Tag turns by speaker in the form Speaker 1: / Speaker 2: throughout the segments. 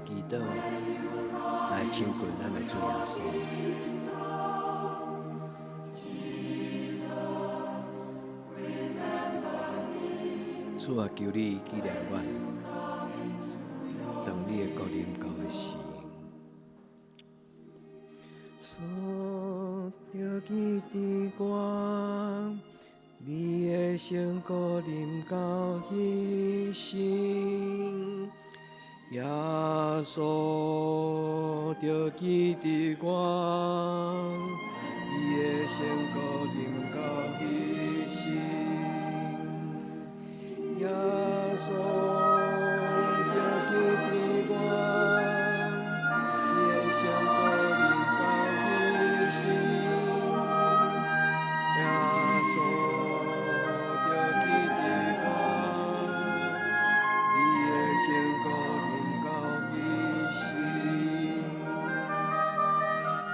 Speaker 1: 祈祷，来亲近咱的主耶稣。主啊，求你纪念阮，当你的国临到的时，所着记伫我，你的圣国临到迄时。耶稣着记伫我，你的圣国临到迄时。耶稣着记伫我，你的圣国临到迄时。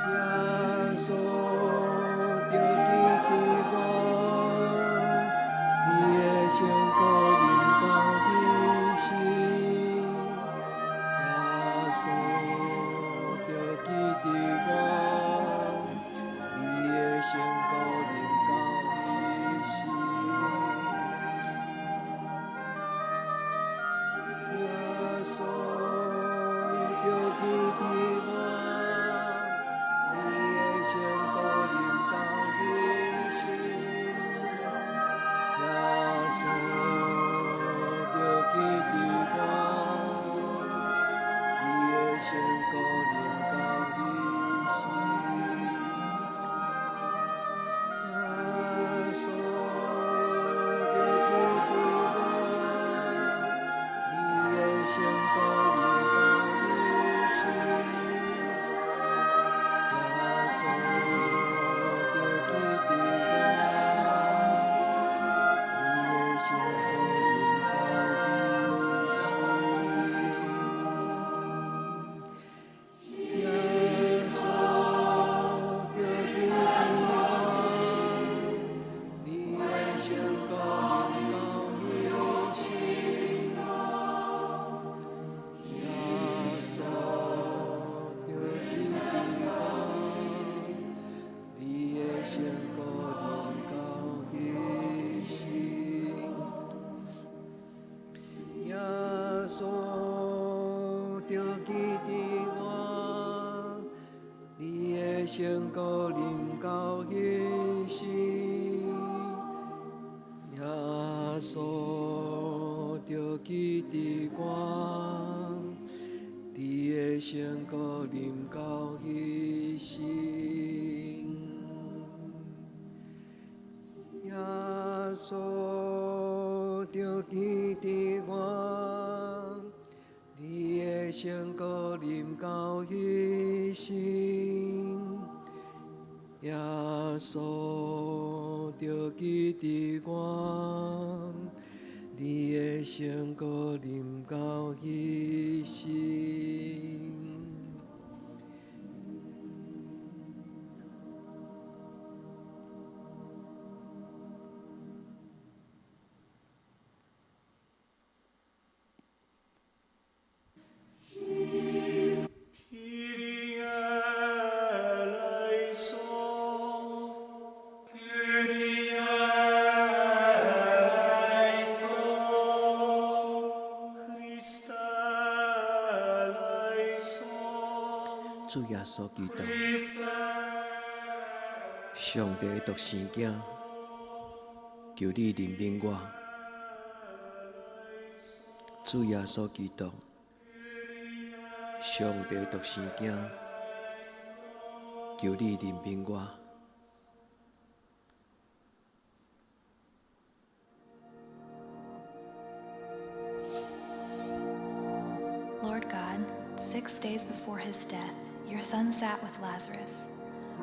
Speaker 1: 耶稣着记伫我，你的圣国。圣国临到迄时，耶稣着记伫我，你的圣国临到迄时，耶稣着记伫我，你的圣国临到迄时。耶稣着记伫我，你的圣国临到迄时。主耶稣基督，上帝的独生子，求你怜悯我。主耶稣基督，上帝的独生子，求你怜悯我。
Speaker 2: Lord God, 6 days before his death, your son sat with Lazarus,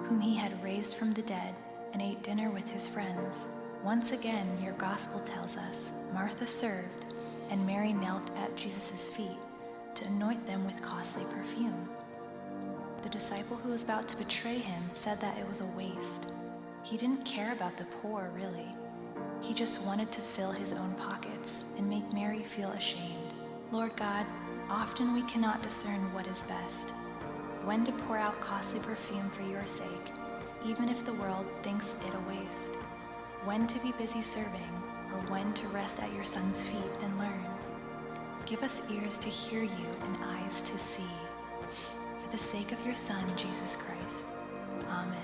Speaker 2: whom he had raised from the dead, and ate dinner with his friends. Once again, your gospel tells us, Martha served, and Mary knelt at Jesus' feet to anoint them with costly perfume. The disciple who was about to betray him said that it was a waste. He didn't care about the poor, really. He just wanted to fill his own pockets and make Mary feel ashamed. Lord God, Often we cannot discern what is best, when to pour out costly perfume for your sake, even if the world thinks it a waste, when to be busy serving, or when to rest at your Son's feet and learn. Give us ears to hear you and eyes to see. For the sake of your Son, Jesus Christ. Amen.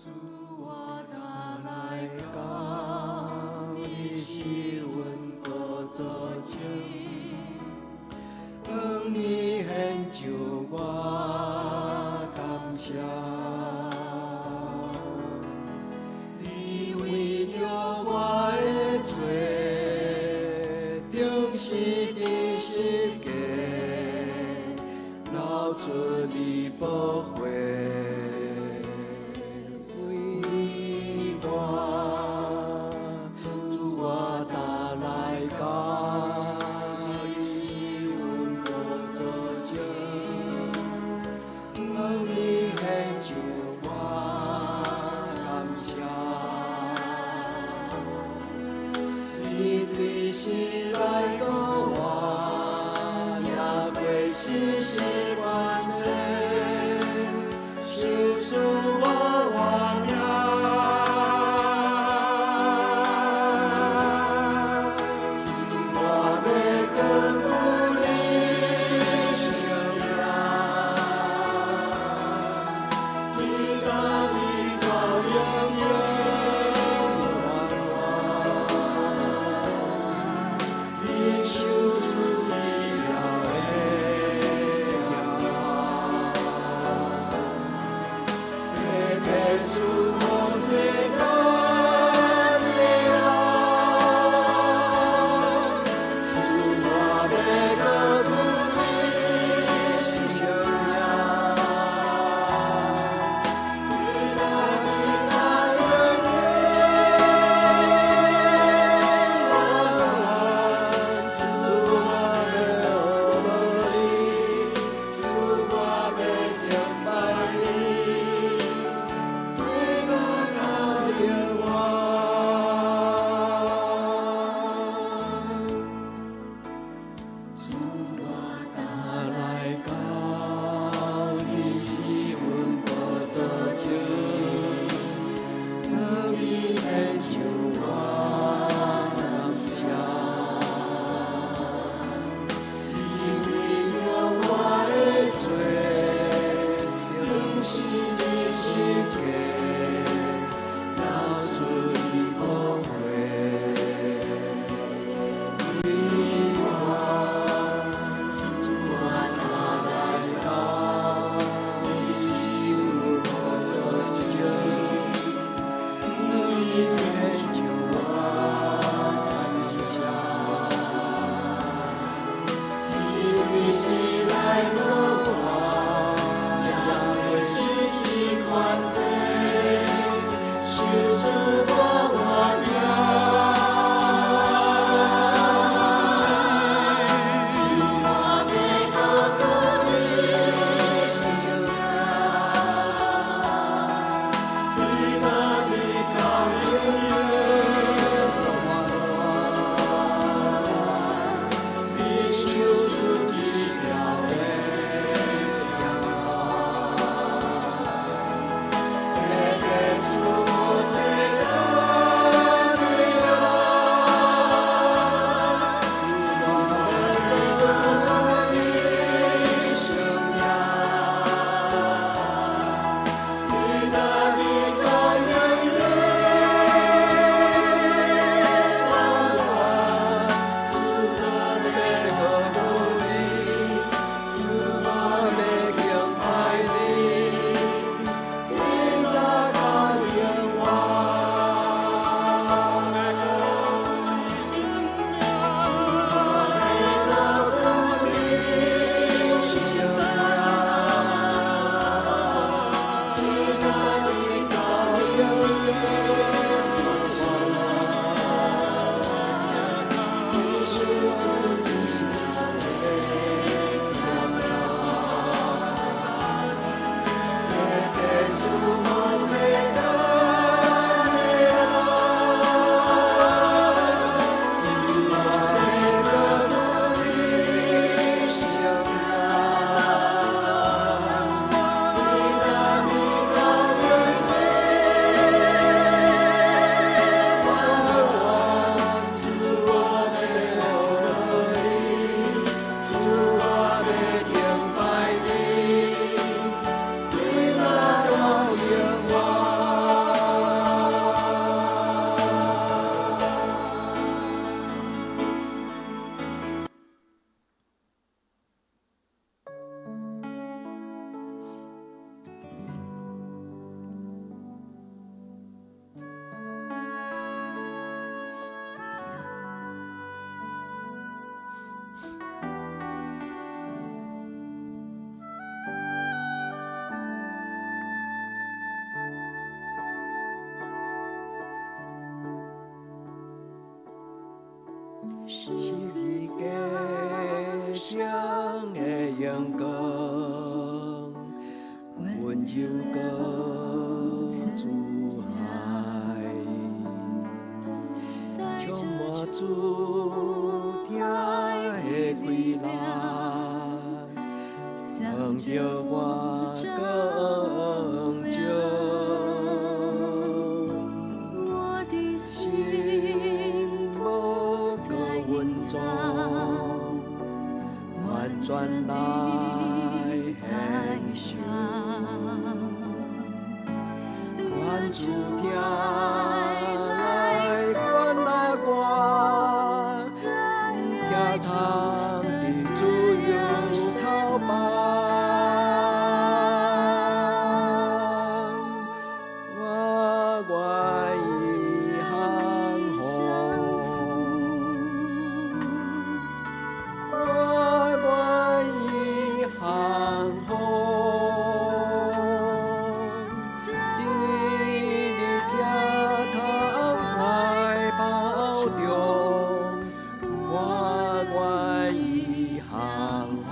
Speaker 1: 主我他来到，你是阮多做情，当你献上我感谢，你为着我的罪，定是伫世界流出你宝血。是你家乡的阳光，温柔搁自海，充满主听的归来，望着我更照。转来海上，关注听来关那我，听他的自由逃跑，我愿意航行。航空，伫你脚头怀抱中，我愿意航空。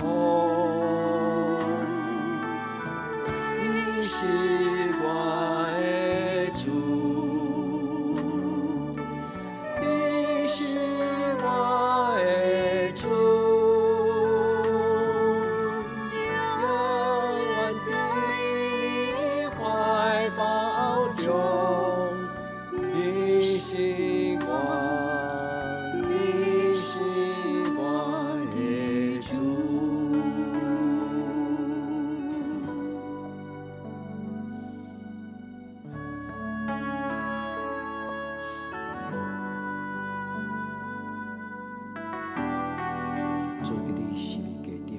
Speaker 1: 你是我的主，你是我的主。坐伫你十字架顶，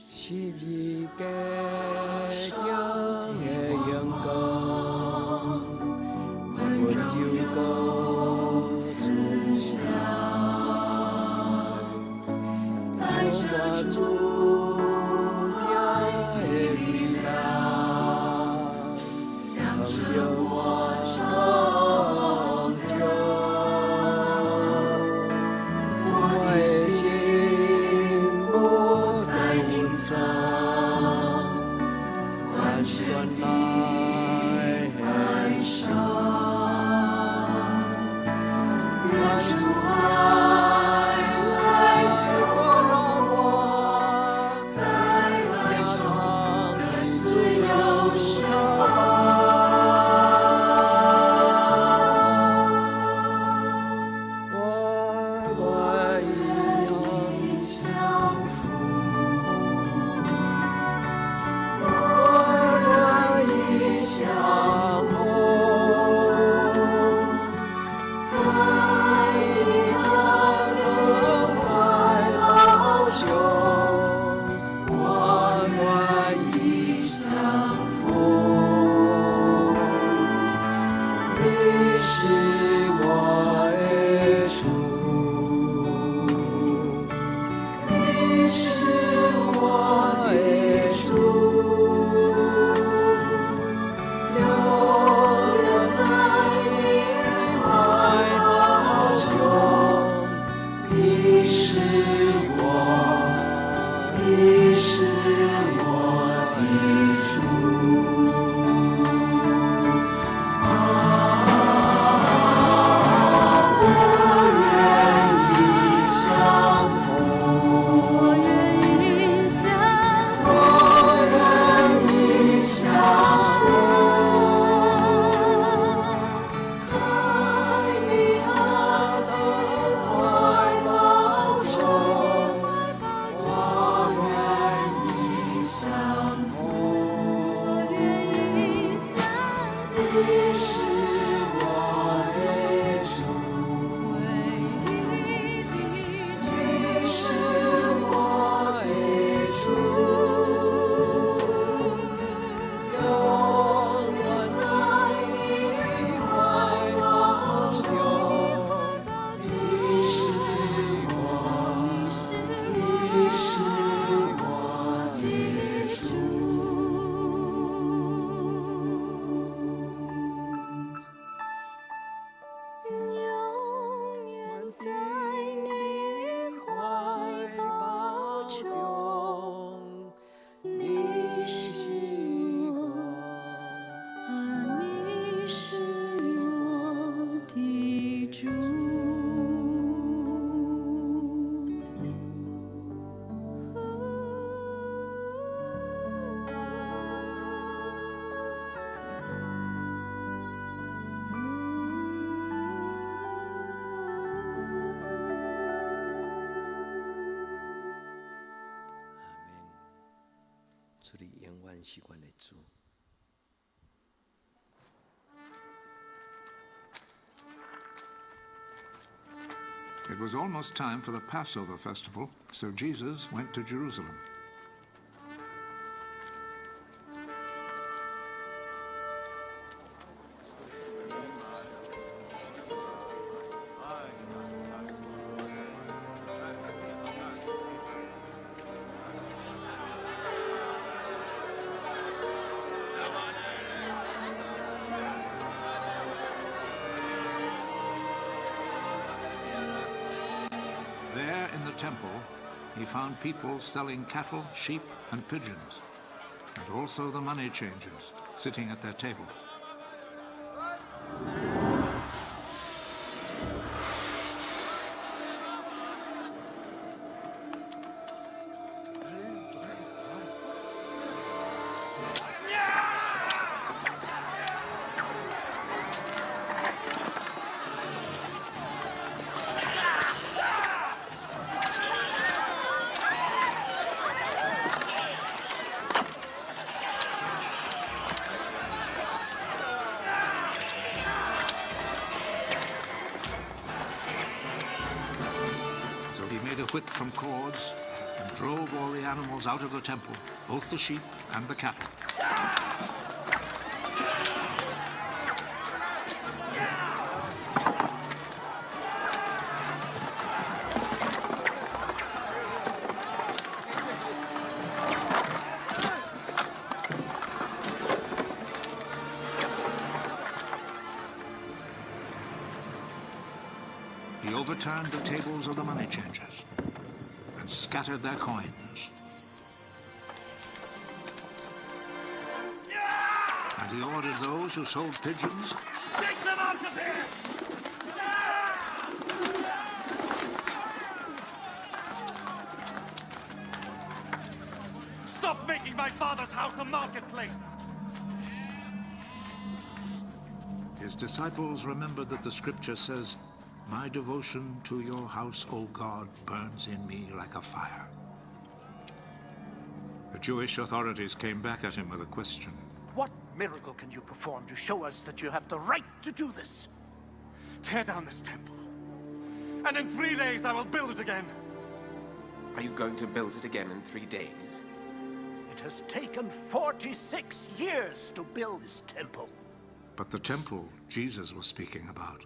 Speaker 1: 十字架顶的阳光，温柔搁自在，带着主听的力量。让我成就，我的心不再隐藏，完全来海上，愿主爱来自我让我在爱中更自由释放。相逢。出你永远是阮的主。
Speaker 3: It was almost time for the Passover festival, so Jesus went to Jerusalem. There in the temple, he found people selling cattle, sheep, and pigeons, and also the money changers sitting at their tables. A whip from cords and drove all the animals out of the temple, both the sheep and the cattle. He overturned the tables of the money changers and scattered their coins. And he ordered those who sold pigeons
Speaker 4: Take them out of here! Stop making my father's house a marketplace!
Speaker 3: His disciples remembered that the scripture says, "My devotion to your house, O God, burns in me like a fire." The Jewish authorities came back at him with a question.
Speaker 4: What miracle can you perform to show us that you have the right to do this? Tear down this temple, and in 3 days I will build it again.
Speaker 5: Are you going to build it again in 3 days?
Speaker 4: It has taken 46 years to build this temple.
Speaker 3: But the temple Jesus was speaking about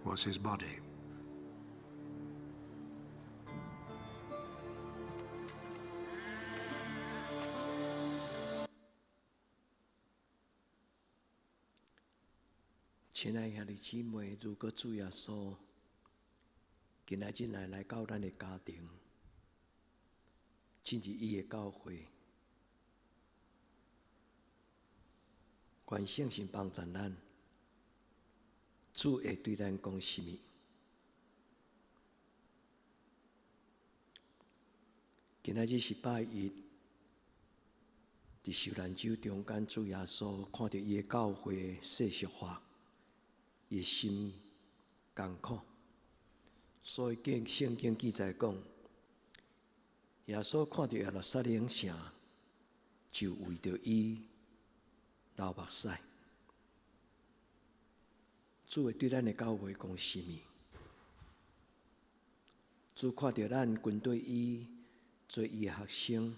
Speaker 3: was his body.
Speaker 1: 亲爱兄弟姊妹，如果主耶稣今仔日来到咱的家庭，进入伊的教会，愿圣神帮助咱，主会对咱讲什么？今仔日是拜一，伫受难周中间，主耶稣看到伊的教会世俗化。伊心艰苦，所以圣经记载讲，耶稣看到耶路撒冷城，就为着伊流目屎。主会对咱的教会讲什么？主看到咱军队伊做伊的学生，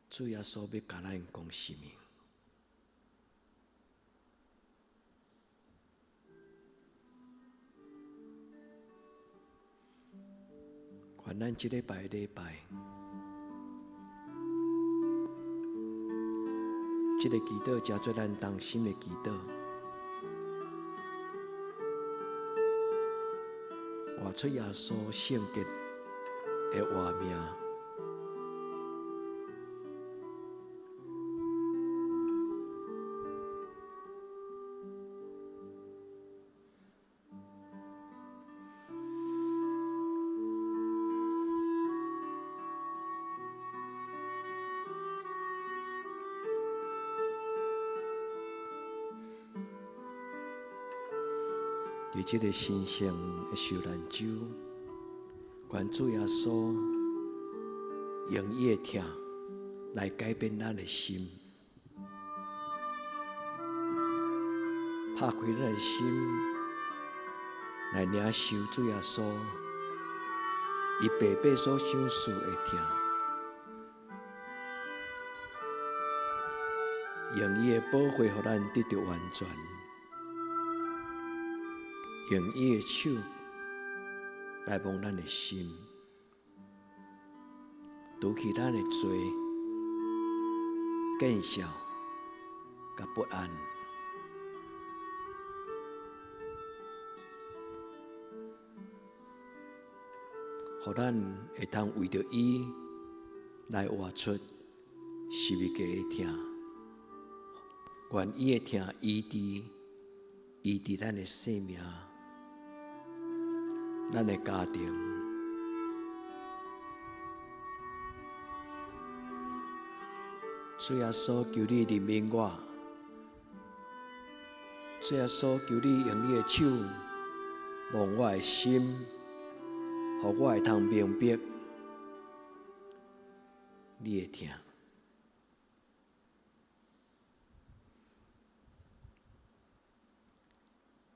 Speaker 1: 主耶稣要甲咱讲什么？愿咱这礼拜这个祈祷加做咱当心的祈祷，活出耶稣圣洁的活命。伫这个神圣的受难周，愿主耶稣用伊的疼来改变咱的心，拍开咱的心，来领受主耶稣伊白白所享受的疼，用伊的宝血，予咱得到完全。用伊的手来摸咱的心，除去咱的罪、见笑、甲不安。予咱会通为着伊来活出十字架的疼，愿伊的疼医治咱的生命。咱的家庭，主耶稣求你怜悯我，主耶稣求你用你的手摸我的心，予我会通明白你的疼。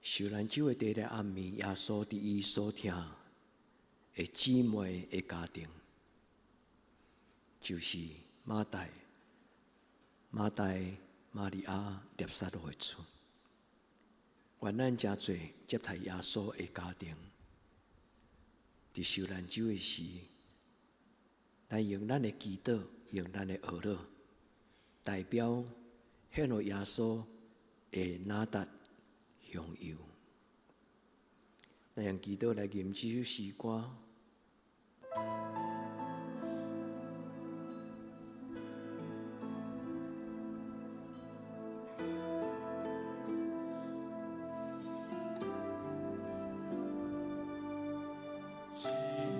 Speaker 1: 受难酒的第一个暗暝，耶稣伫伊所听的姊妹的家庭，就是马代、玛利亚、列撒罗的厝。愿咱真侪接待耶稣的家庭，伫受难酒的时，咱用咱的祈祷，用咱的学乐，代表献予耶稣的拿达。享有，咱用祈祷来吟这首诗歌。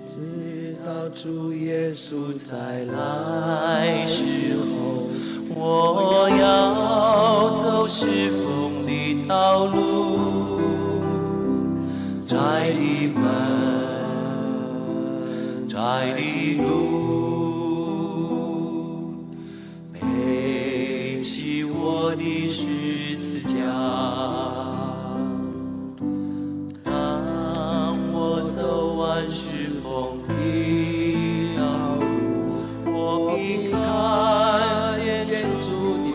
Speaker 1: 直到主耶稣再来时候，
Speaker 6: 我要走是风的道路，窄的门，窄的路，背起我的十字架。当我走完是风的道路，我必看见主的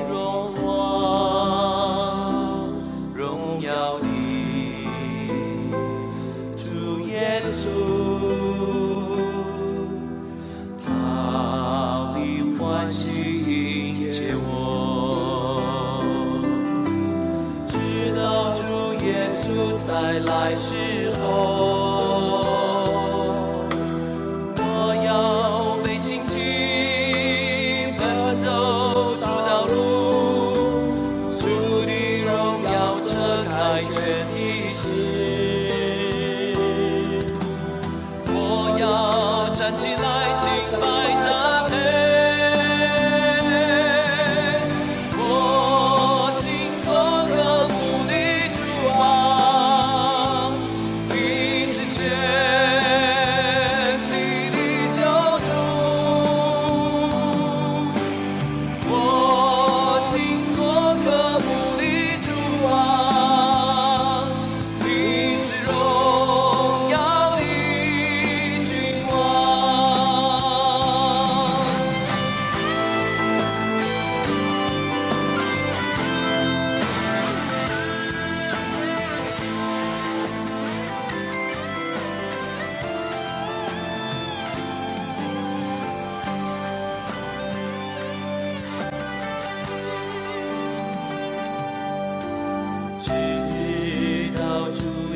Speaker 6: 荣光，荣耀的主耶稣，他必欢喜迎接我，直到主耶稣再来时候。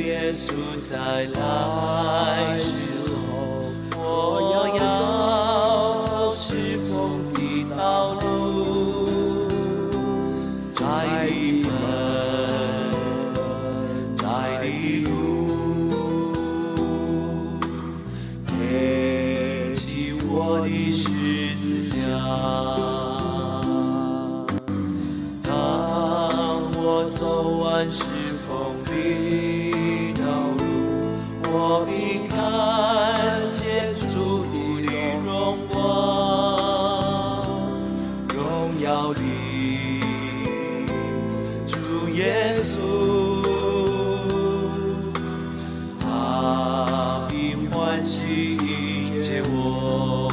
Speaker 6: 耶稣再来时候，我要走是风的道路，窄的门，窄的路，背起我的十字架。当我走完是风的我必看见主的荣光。道理，主耶稣，他必欢喜迎接我，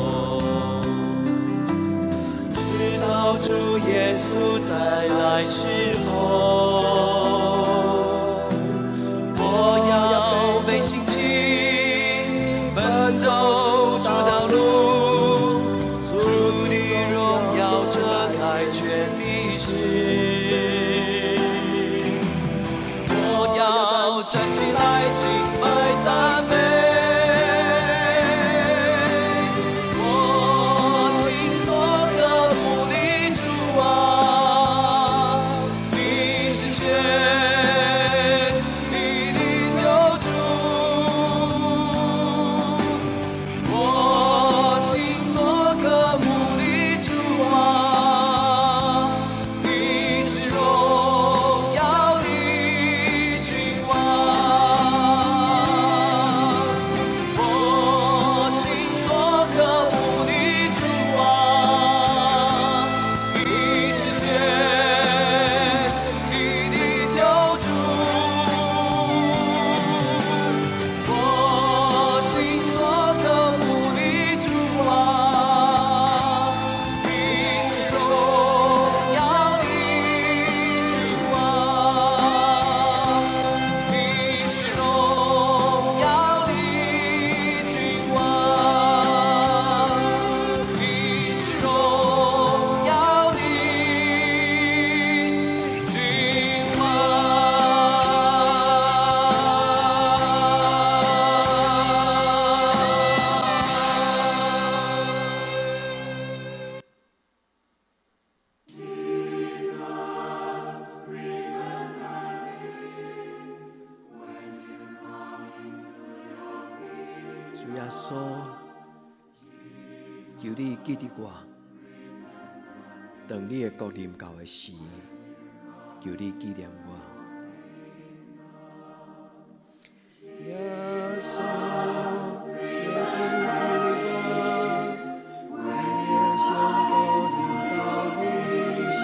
Speaker 6: 直到主耶稣再来时候，我要被兴起，奔走主道路，主的荣耀遮盖全历史，我要站起来敬拜赞美。
Speaker 1: 主耶稣，求你记得我，当你的国临到的时，求你纪念我。耶稣，求你记得我，你的圣国临到的时，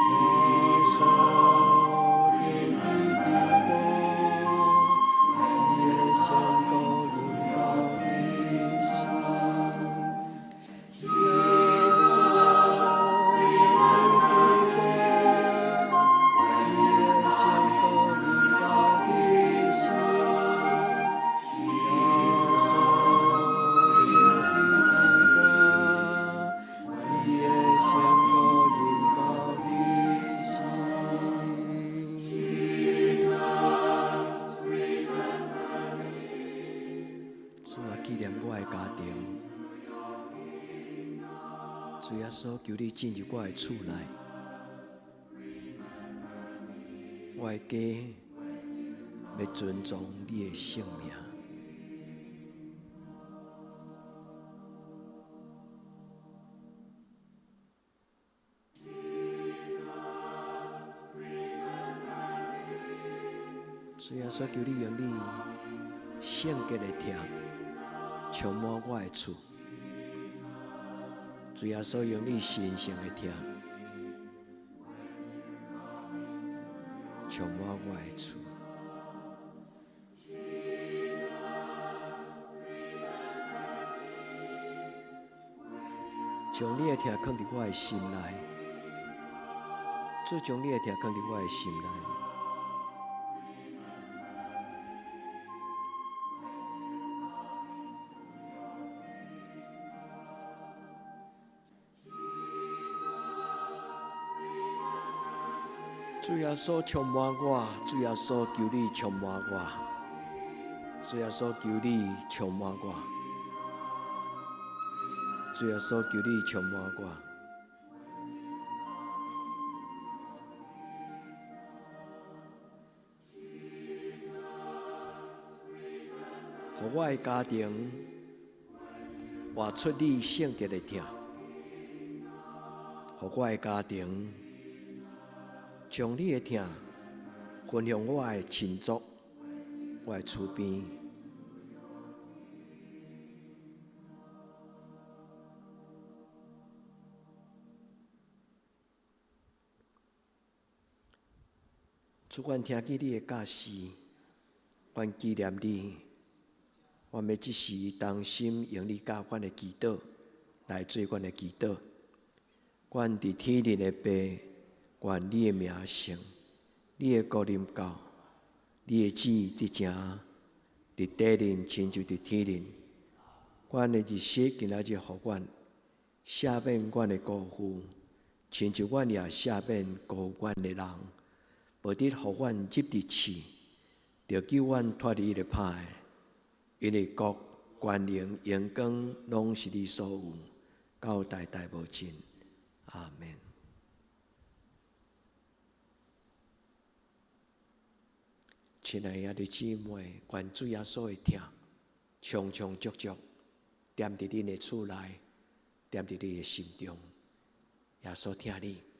Speaker 1: 耶稣，求你记得我，你的圣国临到的时，耶稣，求你记得我，你的圣国临到的时，耶稣，求你记得我，你的圣国临到的时。主啊，纪念我的家庭。主耶稣，求你进入我的厝内。我的家要尊重你的圣名。主耶稣，求你用你圣洁的疼充满我的厝。主耶稣，用你神圣的疼充满我的厝。将你的疼放伫我的心内，主将你的疼放伫我的心内。主耶稣充满我，主耶稣求你充满我，主耶稣求你充满我，主耶稣求你充满我。互我的家庭活出你圣洁的疼，互我的家庭将你的疼分享我的亲族、我的厝边。主，阮听见你的教示，阮纪念你，阮要即时当心用你教阮的祈祷来做阮的祈祷。阮伫天灵的爸，愿你的名圣，你的国临到，你的旨意伫正，伫地灵亲像伫天灵。阮的日息今仔日互阮赦免阮的辜负，亲像阮也赦免辜负阮的人。无得互阮入伫去，着救阮脱离伊的歹，因为国、权能、荣光，拢是你所有，到代代无尽。阿们。亲爱的姊妹，愿主耶稣的听，充充足足，踮伫恁的厝内，踮伫你的心中。耶稣听你。